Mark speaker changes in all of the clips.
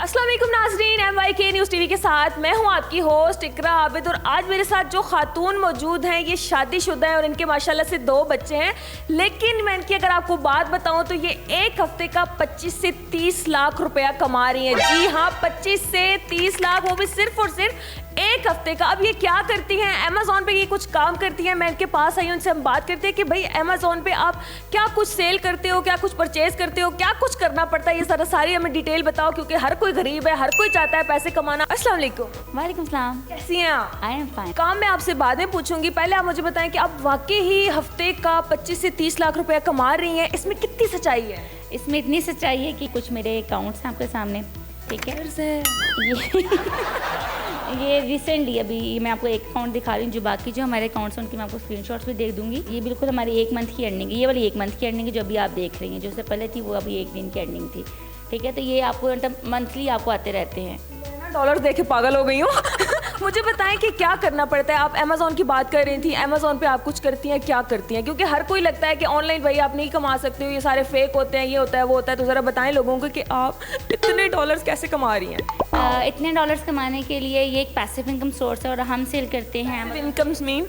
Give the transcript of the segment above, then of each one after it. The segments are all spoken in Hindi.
Speaker 1: अस्सलाम वालेकुम नाज़रीन, MYK न्यूज़ टीवी के साथ मैं हूं आपकी होस्ट इकरा आबिद। और आज मेरे साथ जो खातून मौजूद हैं ये शादीशुदा है और इनके माशाल्लाह से 2 बच्चे हैं। लेकिन मैं इनकी अगर आपको बात बताऊं तो ये एक हफ्ते का 25 से 30 लाख रुपया कमा रही हैं। जी हाँ, 25 से 30 लाख, वो भी सिर्फ और सिर्फ एक हफ्ते का। अब ये क्या करती हैं? अमेज़ॉन पे ये कुछ काम करती हैं। मैं इनके पास आई हूँ, उनसे हम बात करते हैं कि भाई अमेज़ॉन पे आप क्या कुछ सेल करते हो, क्या कुछ परचेज करते हो, क्या कुछ करना पड़ता है, ये सारी हमें डिटेल बताओ, क्योंकि हर कोई गरीब है, हर कोई चाहता है पैसे कमाना। अस्सलाम वालेकुम।
Speaker 2: वालेकुम सलाम।
Speaker 1: कैसी हैं आप?
Speaker 2: I am fine.
Speaker 1: काम मैं आपसे बाद में पूछूंगी, पहले आप मुझे बताएं कि आप वाकई ही हफ्ते का 25 से 30 लाख रुपया कमा रही हैं। इसमें कितनी सच्चाई है?
Speaker 2: इसमें इतनी सच्चाई है कि कुछ मेरे अकाउंट्स हैं आपके सामने, ठीक है। ये रिसेंटली अभी मैं आपको एक अकाउंट दिखा रही हूँ, जो बाकी जो हमारे अकाउंट्स हैं उनकी मैं आपको स्क्रीनशॉट्स भी दे दूंगी। ये बिल्कुल हमारी 1 मंथ की अर्निंग है, ये वाली 1 मंथ की अर्निंग है जो अभी आप देख रही हैं। जो उससे पहले थी वो अभी 1 दिन की अर्निंग थी, ठीक है। तो ये आपको मतलब मंथली आपको आते रहते हैं।
Speaker 1: डॉलर देख के पागल हो गई हूँ। मुझे बताएं कि क्या करना पड़ता है। आप अमेज़ॉन की बात कर रही थी, अमेज़ॉन पे आप कुछ करती हैं, क्या करती हैं? क्योंकि हर कोई लगता है कि ऑनलाइन भाई आप नहीं कमा सकते हो, ये सारे फेक होते हैं, ये होता है वो होता है। तो ज़रा बताएं लोगों को कि आप इतने डॉलर्स कैसे कमा रही हैं?
Speaker 2: इतने डॉलर्स कमाने के लिए ये एक पैसिव इनकम सोर्स है और हम सेल करते हैं
Speaker 1: इनकम्स मीन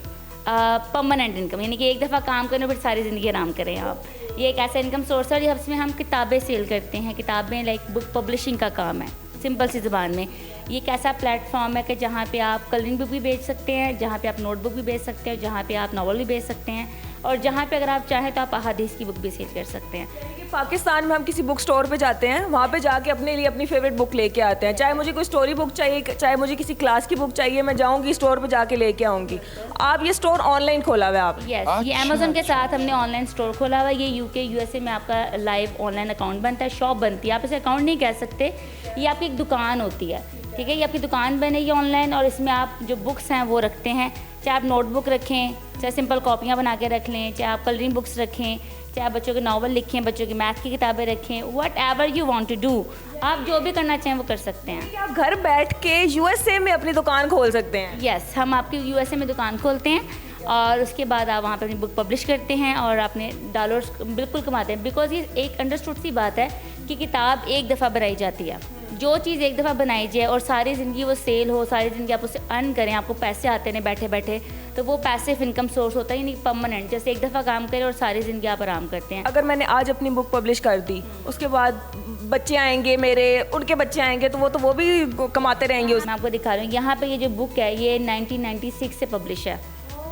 Speaker 2: परमानेंट इनकम, यानी कि एक दफ़ा काम करने फिर सारी ज़िंदगी आराम करें आप। ये एक ऐसा इनकम सोर्स है और इसमें हम किताबें सेल करते हैं। किताबें लाइक बुक पब्लिशिंग का काम है, सिंपल सी ज़ुबान में। ये एक ऐसा प्लेटफॉर्म है कि जहाँ पे आप कलरिंग बुक भी बेच सकते हैं, जहाँ पे आप नोटबुक भी बेच सकते हैं, जहाँ पे आप नावल भी बेच सकते हैं, और जहाँ पे अगर आप चाहें तो आप अहादीस की बुक भी सेल कर सकते हैं।
Speaker 1: पाकिस्तान में हम किसी बुक स्टोर पे जाते हैं, वहाँ पे जाके अपने लिए अपनी फेवरेट बुक लेके आते हैं। चाहे मुझे कोई स्टोरी बुक चाहिए, चाहे मुझे किसी क्लास की बुक चाहिए, मैं जाऊँगी स्टोर पे जाके लेके आऊँगी। आप ये स्टोर ऑनलाइन खोला हुआ है आप?
Speaker 2: यस, ये अमेज़ॉन के साथ हमने ऑनलाइन स्टोर खोला हुआ है। ये UK USA में आपका लाइव ऑनलाइन अकाउंट बनता है, शॉप बनती है। आप इसे अकाउंट नहीं कह सकते, ये आपकी एक दुकान होती है, ठीक है। ये आपकी दुकान बनेगी ऑनलाइन और इसमें आप जो बुक्स हैं वो रखते हैं। चाहे आप नोटबुक रखें, चाहे सिंपल कॉपियाँ बना के रख लें, चाहे आप कलरिंग बुक्स रखें, चाहे आप बच्चों के नावल लिखें, बच्चों की मैथ की किताबें रखें, whatever you want to do, आप जो भी करना चाहें वो कर सकते हैं।
Speaker 1: आप घर बैठ के USA में अपनी दुकान खोल सकते हैं?
Speaker 2: यस, हम आपकी USA में दुकान खोलते हैं और उसके बाद आप वहाँ पर अपनी बुक पब्लिश करते हैं और अपने डॉलर्स बिल्कुल कमाते हैं। बिकॉज ये एक अंडरस्टूड सी बात है कि किताब एक दफ़ा बनाई जाती है। जो चीज़ एक दफ़ा बनाई जाए और सारी ज़िंदगी वो सेल हो, सारी ज़िंदगी आप उससे अर्न करें, आपको पैसे आते हैं बैठे बैठे, तो वो पैसिव इनकम सोर्स होता है, यानी परमानेंट। जैसे एक दफ़ा काम करें और सारी ज़िंदगी आप आराम करते हैं।
Speaker 1: अगर मैंने आज अपनी बुक पब्लिश कर दी, उसके बाद बच्चे आएंगे मेरे, उनके बच्चे आएंगे, तो वो भी कमाते रहेंगे।
Speaker 2: मैं आपको दिखा रही हूँ, यहाँ पे ये जो बुक है ये 1996 से पब्लिश है,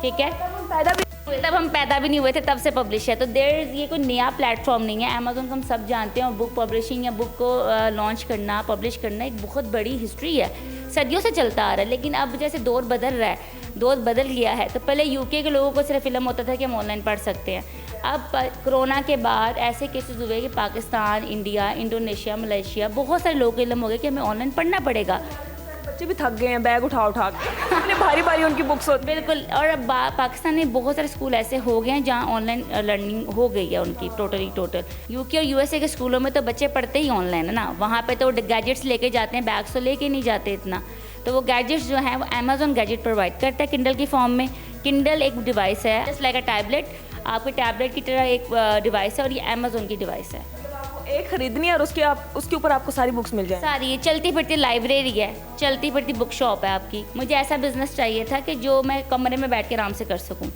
Speaker 2: ठीक है। तब हम पैदा भी नहीं हुए थे, तब से पब्लिश है। तो ये कोई नया प्लेटफॉर्म नहीं है। अमेज़ॉन को हम सब जानते हैं और बुक पब्लिशिंग या बुक को लॉन्च करना, पब्लिश करना एक बहुत बड़ी हिस्ट्री है, सदियों से चलता आ रहा है। लेकिन अब जैसे दौर बदल रहा है, दौर बदल गया है। तो पहले UK के लोगों को सिर्फ इल्म होता था कि हम ऑनलाइन पढ़ सकते हैं। अब कोरोना के बाद ऐसे केसेस हुए कि पाकिस्तान, इंडिया, इंडोनेशिया, मलेशिया, बहुत सारे लोगों को इल्म हो गया कि हमें ऑनलाइन पढ़ना पड़ेगा।
Speaker 1: बच्चे भी थक गए हैं बैग उठा उठा के, इतने भारी भारी उनकी बुक्स होती।
Speaker 2: बिल्कुल। और अब पाकिस्तान में बहुत सारे स्कूल ऐसे हो गए हैं जहाँ ऑनलाइन लर्निंग हो गई है उनकी टोटल। UK और USA के स्कूलों में तो बच्चे पढ़ते ही ऑनलाइन है ना। वहाँ पे तो गैजेट्स लेके जाते हैं, बैग्स तो लेके नहीं जाते इतना। तो वो गैजेट्स जो हैं वो अमेज़ॉन गैजेट प्रोवाइड करता है किंडल की फॉर्म में। किंडल एक डिवाइस है, जस्ट लाइक अ टैबलेट, आपके टैबलेट की तरह एक डिवाइस है और ये अमेज़ॉन की डिवाइस है।
Speaker 1: एक खरीदनी है और उसके ऊपर आपको सारी बुक्स मिल जाए।
Speaker 2: सारी ये चलती फिरती लाइब्रेरी है, चलती फिरती बुक शॉप है आपकी। मुझे ऐसा बिजनेस चाहिए था कि जो मैं कमरे में बैठ के आराम से कर सकूं,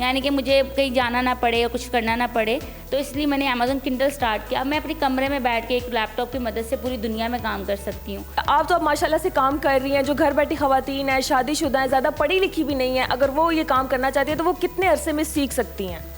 Speaker 2: यानी कि मुझे कहीं जाना ना पड़े और कुछ करना ना पड़े। तो इसलिए मैंने अमेज़ॉन किंडल स्टार्ट किया। मैं अपने कमरे में बैठ के एक लैपटॉप की मदद से पूरी दुनिया में काम कर सकती हूँ।
Speaker 1: आप तो अब माशाल्लाह से काम कर रही हैं। जो घर बैठी ख़वातीन है, शादीशुदा है, ज़्यादा पढ़ी लिखी भी नहीं है, अगर वो ये काम करना चाहती है तो वो कितने अरसे में सीख सकती हैं?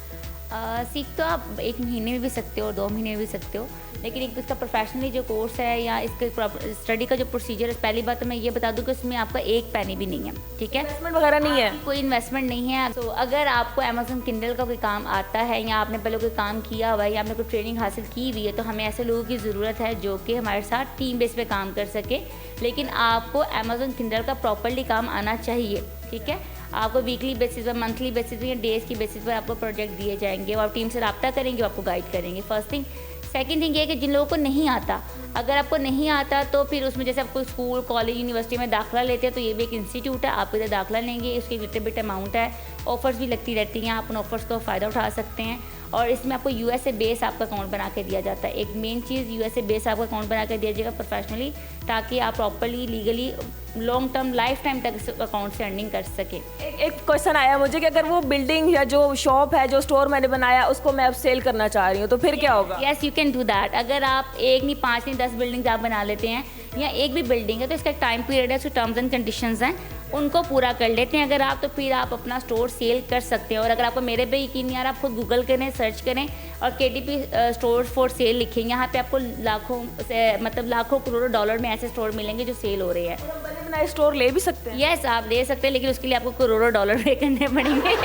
Speaker 2: सीख तो आप 1 महीने में भी सकते हो और 2 महीने में भी सकते हो, लेकिन एक इसका प्रोफेशनली जो कोर्स है या इसके स्टडी का जो प्रोसीजर है, पहली बात तो मैं ये बता दूं कि उसमें आपका 1 पैनी भी नहीं है, ठीक है।
Speaker 1: इन्वेस्टमेंट वगैरह नहीं है,
Speaker 2: कोई इन्वेस्टमेंट नहीं है। तो अगर आपको अमेज़ॉन किंडल का कोई काम आता है या आपने पहले कोई काम किया हुआ है या आपने कोई ट्रेनिंग हासिल की हुई है, तो हमें ऐसे लोगों की ज़रूरत है जो कि हमारे साथ टीम बेस पे काम कर सके। लेकिन आपको अमेज़ॉन किंडल का प्रॉपरली काम आना चाहिए, ठीक है। आपको वीकली बेसिस पर, मंथली बेसिस पर या डेज़ की बेसिस पर आपको प्रोजेक्ट दिए जाएंगे और आप टीम से रब्ता करेंगे, वो आपको गाइड करेंगे। First thing. सेकंड थिंग ये है कि जिन लोगों को नहीं आता, अगर आपको नहीं आता तो फिर उसमें जैसे आप कोई स्कूल, कॉलेज, यूनिवर्सिटी में दाखिला लेते हैं तो ये भी एक इंस्टीट्यूट है, आप इधर दाखिला लेंगे, उसकी लिटिल बिट अमाउंट है, ऑफर्स भी लगती रहती हैं, आप उन ऑफर्स का फ़ायदा उठा सकते हैं। और इसमें आपको यूएसए बेस आपका अकाउंट बना के दिया जाता है। एक मेन चीज़ यूएसए बेस आपका अकाउंट बना के दिया जाएगा प्रोफेशनली, ताकि आप properly legally long term life time तक इस अकाउंट से अर्निंग कर सकें।
Speaker 1: एक क्वेश्चन आया मुझे कि अगर वो बिल्डिंग या जो शॉप है, जो स्टोर मैंने बनाया, उसको मैं अब सेल करना चाह रही हूँ तो फिर क्या होगा?
Speaker 2: Yes, you can do that. अगर आप एक नहीं 5 नहीं 10 बिल्डिंग्स आप बना लेते हैं या एक भी बिल्डिंग है तो इसका एक टाइम पीरियड है, उसके टर्म्स एंड कंडीशंस हैं, उनको पूरा कर लेते हैं अगर आप, तो फिर आप अपना स्टोर सेल कर सकते हैं। और अगर आपको मेरे पे यकीन नहीं आ रहा, आप खुद गूगल करें, सर्च करें और KTP स्टोर फॉर सेल लिखें, यहाँ पे आपको लाखों से मतलब लाखों करोड़ों डॉलर में ऐसे स्टोर मिलेंगे जो सेल हो रहे हैं।
Speaker 1: हम बने बनाए स्टोर ले भी सकते हैं?
Speaker 2: यस, आप ले सकते हैं, लेकिन उसके लिए आपको करोड़ों डॉलर पे करने पड़ेंगे।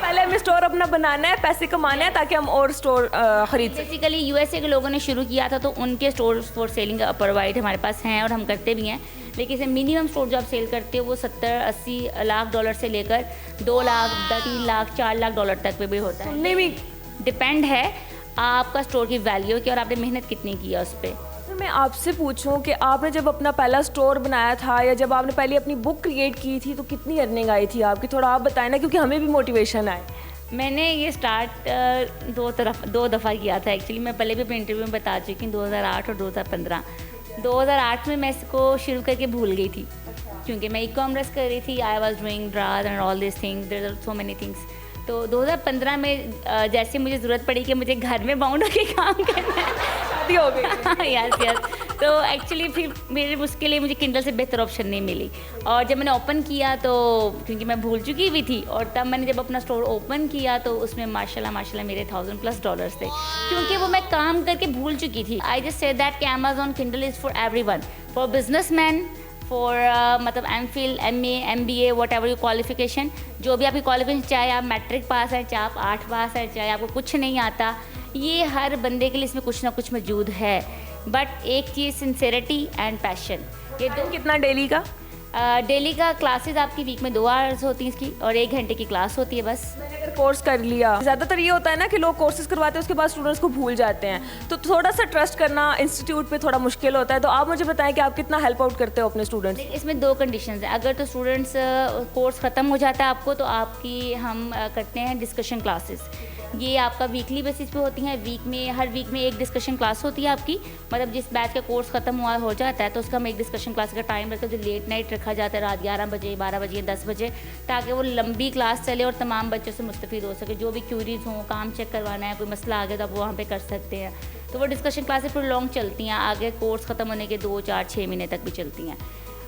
Speaker 1: पहले हमें स्टोर अपना बनाना है, पैसे कमाने हैं ताकि हम और स्टोर खरीद सकें।
Speaker 2: बेसिकली यूएसए के लोगों ने शुरू किया था तो उनके स्टोर फॉर सेलिंग प्रोवाइड हमारे पास हैं और हम करते भी हैं, लेकिन इसे मिनिमम स्टोर जो आप सेल करते हो वो 70-80 लाख डॉलर से लेकर 2 लाख 3 लाख 4 लाख डॉलर तक पे भी होता है।
Speaker 1: सुनने में
Speaker 2: डिपेंड है आपका स्टोर की वैल्यू की और आपने मेहनत कितनी की है उस पर।
Speaker 1: तो मैं आपसे पूछूं कि आपने जब अपना पहला स्टोर बनाया था या जब आपने पहले अपनी बुक क्रिएट की थी तो कितनी अर्निंग आई थी आपकी? थोड़ा आप बताएं ना, क्योंकि हमें भी मोटिवेशन आए।
Speaker 2: मैंने ये स्टार्ट 2 दफ़ा किया था एक्चुअली। मैं पहले भी अपने इंटरव्यू में बता चुकी हूँ, 2008 और 2015। 2008 में मैं इसको शुरू करके भूल गई थी क्योंकि मैं ई-कॉमर्स कर रही थी। I was doing draws and all this things, there are so many things. तो 2015 में जैसे मुझे ज़रूरत पड़ी कि मुझे घर में बाउंड होकर काम करना है,
Speaker 1: शादी हो गई।
Speaker 2: यस। तो एक्चुअली फिर मेरे उसके लिए मुझे किंडल से बेहतर ऑप्शन नहीं मिली। और जब मैंने ओपन किया तो क्योंकि मैं भूल चुकी हुई थी, और तब मैंने जब अपना स्टोर ओपन किया तो उसमें माशाल्लाह मेरे $1000+ थे, क्योंकि वो मैं काम करके भूल चुकी थी। आई जस्ट से दैट कि Amazon Kindle is for everyone, for businessman, for मतलब MPhil, MA, MBA, what ever you qualification, जो भी आपकी क्वालिफिकेशन, चाहे आप मैट्रिक पास है, चाहे आप 8 पास है, चाहे आपको कुछ नहीं आता, ये हर बंदे के लिए इसमें कुछ ना कुछ मौजूद है। बट एक चीज़ सिंसेरिटी एंड पैशन, ये दो।
Speaker 1: कितना डेली का?
Speaker 2: डेली का क्लासेस आपकी वीक में 2 आवर्स होती हैं इसकी, और 1 घंटे की क्लास होती है बस।
Speaker 1: मैंने अगर कोर्स कर लिया, ज़्यादातर ये होता है ना कि लोग कोर्सेज करवाते हैं उसके बाद स्टूडेंट्स को भूल जाते हैं, तो थोड़ा सा ट्रस्ट करना इंस्टीट्यूट पे थोड़ा मुश्किल होता है। तो आप मुझे बताएं कि आप कितना हेल्प आउट करते हो अपने स्टूडेंट्स?
Speaker 2: इसमें 2 कंडीशंस हैं। अगर तो स्टूडेंट्स कोर्स ख़त्म हो जाता है आपको, तो आपकी हम करते हैं डिस्कशन क्लासेस। ये आपका वीकली बेसिस पे होती हैं। हर वीक में एक डिस्कशन क्लास होती है आपकी, मतलब जिस बैच का कोर्स ख़त्म हो जाता है तो उसका हम एक डिस्कशन क्लास का टाइम रखते हैं, जो लेट नाइट रखा जाता है, रात 11 बजे, 12 बजे, 10 बजे, ताकि वो लंबी क्लास चले और तमाम बच्चों से मुस्तफ़ीद हो सके। जो भी क्यूरीज हों, काम चेक करवाना है, कोई मसला आ गया तो आप वहाँ पर कर सकते हैं। तो वो डिस्कशन क्लासेस फिर लॉन्ग चलती हैं, आगे कोर्स ख़त्म होने के 2, 4, 6 महीने तक भी चलती हैं।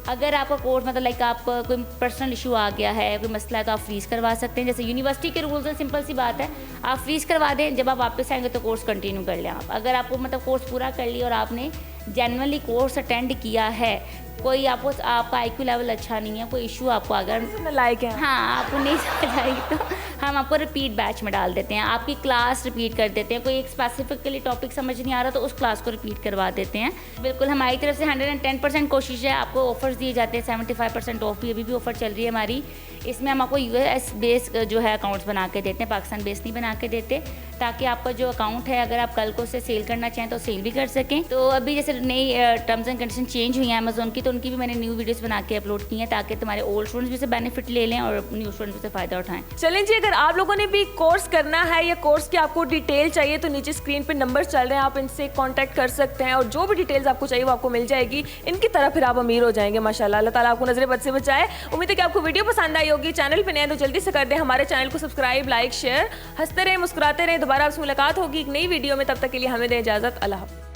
Speaker 2: अगर आपका कोर्स मतलब लाइक आपका कोई पर्सनल इशू आ गया है, कोई मसला है, तो आप फ्रीज़ करवा सकते हैं। जैसे यूनिवर्सिटी के रूल्स हैं, सिंपल सी बात है, आप फ्रीज़ करवा दें, जब आप वापस आएंगे तो कोर्स कंटिन्यू कर लें आप। अगर आपको मतलब कोर्स पूरा कर लिया और आपने जेन्युइनली कोर्स अटेंड किया है, कोई आपका IQ लेवल अच्छा नहीं है, कोई इशू आपको अगर
Speaker 1: लाइक है,
Speaker 2: हाँ, आपको नहीं समझ आएगी तो हम आपको रिपीट बैच में डाल देते हैं, आपकी क्लास रिपीट कर देते हैं। कोई एक स्पेसिफिकली टॉपिक समझ नहीं आ रहा तो उस क्लास को रिपीट करवा देते हैं। बिल्कुल हमारी तरफ से 110% कोशिश है। आपको ऑफर्स दिए जाते हैं, 75% ऑफ भी अभी भी ऑफर चल रही है हमारी। इसमें हम आपको US बेस जो है अकाउंट्स बना के देते हैं, पाकिस्तान बेस नहीं बना के देते, ताकि आपका जो अकाउंट है अगर आप कल को उसे सेल करना चाहें तो सेल भी कर सकें। तो अभी जैसे नई टर्म्स एंड कंडीशन चेंज हुई हैं अमेजोन की, तो उनकी भी मैंने न्यू वीडियोस बना के अपलोड की हैं, ताकि तुम्हारे ओल्ड स्टूडेंट्स भी से बेनिफिट ले लें और न्यू स्टूडेंट्स भी से फ़ायदा उठाएं।
Speaker 1: चलें जी, अगर आप लोगों ने भी कोर्स करना है या कोर्स की आपको डिटेल चाहिए तो नीचे स्क्रीन पे नंबर चल रहे हैं, आप इनसे कांटेक्ट कर सकते हैं और जो भी डिटेल्स आपको चाहिए वो आपको मिल जाएगी। इनकी तरह फिर आप अमीर हो जाएंगे माशाल्लाह। अल्लाह ताला आपको नजर बद से बचाए। उम्मीद है कि आपको वीडियो पसंद आई होगी। चैनल पे नए तो जल्दी से कर दें हमारे चैनल को सब्सक्राइब, लाइक, शेयर। हंसते रहें, मुस्कुराते रहें। दोबारा आपसे मुलाकात होगी एक नई वीडियो में, तब तक के लिए हमें दें इजाज़त। अल्लाह हाफ़िज़।